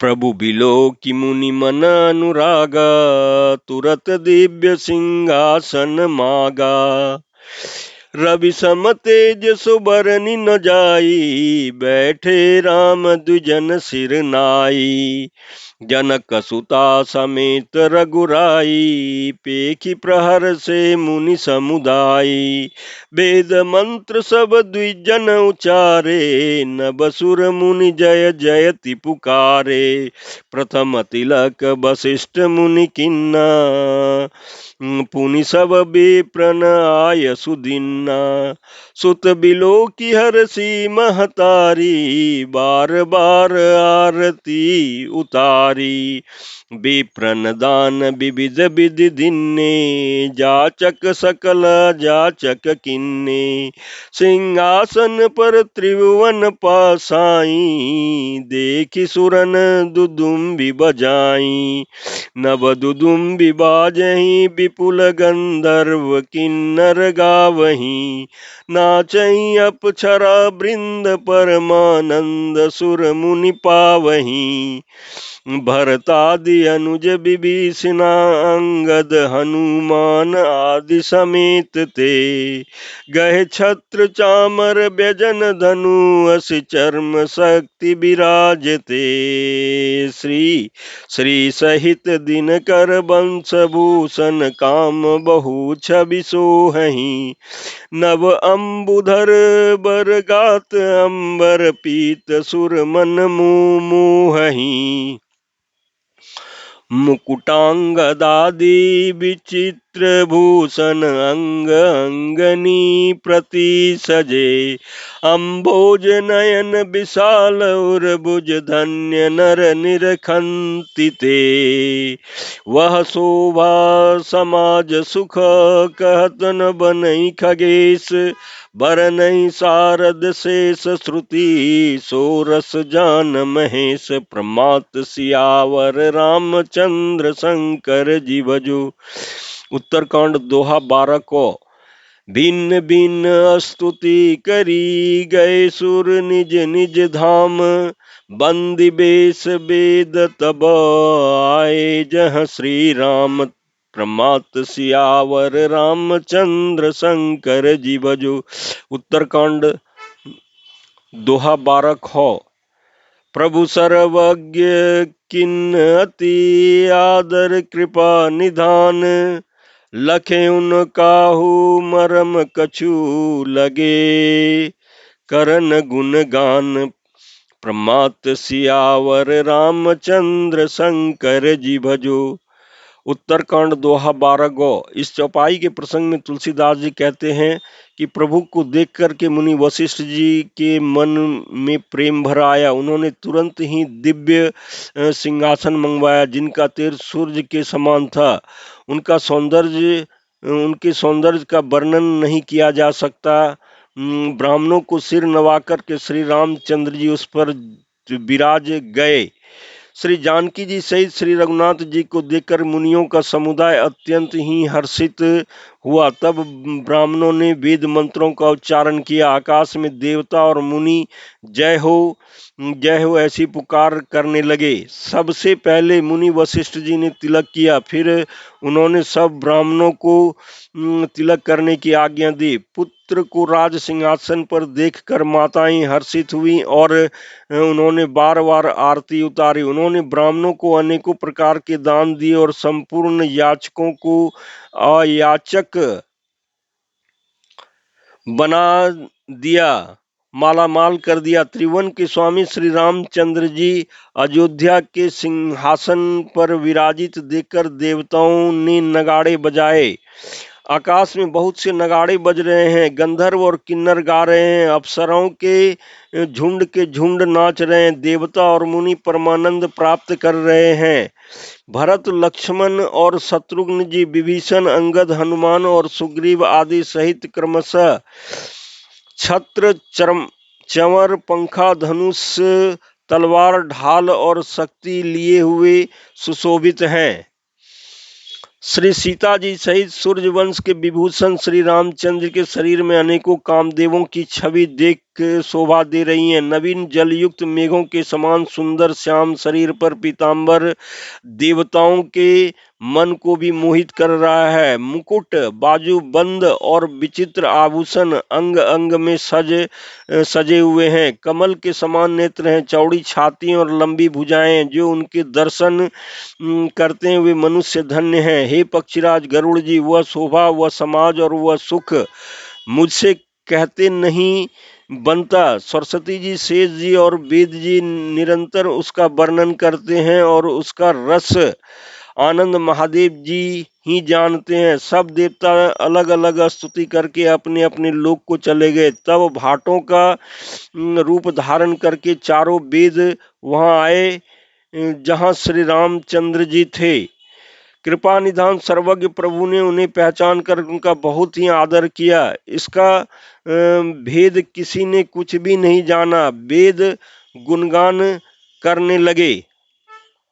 प्रभु below की मुनि मन अनुरागा, तुरत दिव्य सिंहासन मागा। रवि सम तेज सुबरनि न जाई, बैठे राम द्विजन सिर नाई। जनक सुता समेत रघुराई, पेखी प्रहर से मुनि समुदाई। वेद मंत्र सब द्विजन उचारे, नभ सुर मुनि जय जयति पुकारे। प्रथम तिलक वशिष्ठ मुनि किन्ना, पुनि सब विप्रन आय सुदीना। सुत बिलो की हरषि महतारी, बार बार आरती उतारी। विप्रन दान विविध विधि दिन्ने, जाचक सकल जाचक किन्ने। सिंहासन पर त्रिभुवन पासाई, देखि सुरन दुदुम्बि बजाई। नव दुदुम्बि बाजहि विपुल गंधर्व किन्नर गावहीं। नाचहि अप्सरा वृंद परमानंद, सुर मुनि पावहीं। भरतादि अनुज विभीषणा, अंगद हनुमान आदि समेत ते। गए छत्र चामर व्यजन धनु, अस चर्म शक्ति विराजते। श्री श्री सहित दिनकर वंश भूषण, काम बहु छवि सोहहीं। नव अम्बुधर बर गात अंबर, पीत सुर मन मोहहीं। मुकुटांगदादि विचित्र भूषण, अंग अंगनी प्रति सजे। अम्भोज नयन विशाल उर्भुज, धन्य नर निरखंति ते। वह शोभा समाज सुख, कहत न बनई खगेश। बरनई सारद शेष श्रुति, सोरस जान महेश। प्रमात सियावर रामचंद्र, शंकर जी भजो। उत्तरकांड दोहा 12 को। भिन्न भिन्न स्तुति करी, गए सुर निज निज धाम। बंदी बेश वेद तब आए, जहाँ श्री राम। प्रमात सियावर रामचंद्र, शंकर जी भजो। उत्तरकांड दोहा 12 खो। प्रभु सर्वज्ञ किन अति आदर कृपा निधान। लखे उन काहू मरम कछु लगे, करन गुण गान। प्रमात सियावर रामचंद्र, शंकर जी भजो। उत्तरकांड दोहा 12 गो। इस चौपाई के प्रसंग में तुलसीदास जी कहते हैं कि प्रभु को देख करके मुनि वशिष्ठ जी के मन में प्रेम भर आया। उन्होंने तुरंत ही दिव्य सिंहासन मंगवाया, जिनका तेज सूर्य के समान था। उनके सौंदर्य का वर्णन नहीं किया जा सकता। ब्राह्मणों को सिर नवा करके श्री रामचंद्र जी उस पर विराज गए। श्री जानकी जी सहित श्री रघुनाथ जी को देखकर मुनियों का समुदाय अत्यंत ही हर्षित हुआ। तब ब्राह्मणों ने वेद मंत्रों का उच्चारण किया। आकाश में देवता और मुनि जय हो ऐसी पुकार करने लगे। सबसे पहले मुनि वशिष्ठ जी ने तिलक किया, फिर उन्होंने सब ब्राह्मणों को तिलक करने की आज्ञा दी। पुत्र को राज सिंहासन पर देखकर माताएं हर्षित हुई और उन्होंने बार बार आरती उतारी। उन्होंने ब्राह्मणों को अनेकों प्रकार के दान दिए और संपूर्ण याचकों को अयाचक बना दिया, मालामाल कर दिया। त्रिभुवन के स्वामी श्री रामचंद्र जी अयोध्या के सिंहासन पर विराजित देखकर देवताओं ने नगाड़े बजाए। आकाश में बहुत से नगाड़े बज रहे हैं। गंधर्व और किन्नर गा रहे हैं। अप्सराओं के झुंड नाच रहे हैं। देवता और मुनि परमानंद प्राप्त कर रहे हैं। भरत, लक्ष्मण और शत्रुघ्न जी, विभीषण, अंगद, हनुमान और सुग्रीव आदि सहित क्रमशः छत्र, चंवर, पंखा, धनुष, तलवार, ढाल और शक्ति लिए हुए सुशोभित हैं। श्री सीता जी सहित सूर्यवंश के विभूषण श्री रामचंद्र के शरीर में अनेकों कामदेवों की छवि देख के शोभा दे रही हैं। नवीन जलयुक्त मेघों के समान सुंदर श्याम शरीर पर पीतांबर देवताओं के मन को भी मोहित कर रहा है। मुकुट, बाजूबंद और विचित्र आभूषण अंग अंग में सजे हुए हैं। कमल के समान नेत्र हैं, चौड़ी छाती और लंबी भुजाएं, जो उनके दर्शन करते हुए मनुष्य धन्य है। हे पक्षीराज गरुड़ जी, वह शोभा, वह समाज और वह सुख मुझसे कहते नहीं बनता। सरस्वती जी, शेष जी और वेद जी निरंतर उसका वर्णन करते हैं और उसका रस आनंद महादेव जी ही जानते हैं। सब देवता अलग अलग स्तुति करके अपने अपने लोक को चले गए। तब भाटों का रूप धारण करके चारों वेद वहां आए जहां श्री रामचंद्र जी थे। कृपा निधान सर्वज्ञ प्रभु ने उन्हें पहचान कर उनका बहुत ही आदर किया। इसका भेद किसी ने कुछ भी नहीं जाना। वेद गुणगान करने लगे।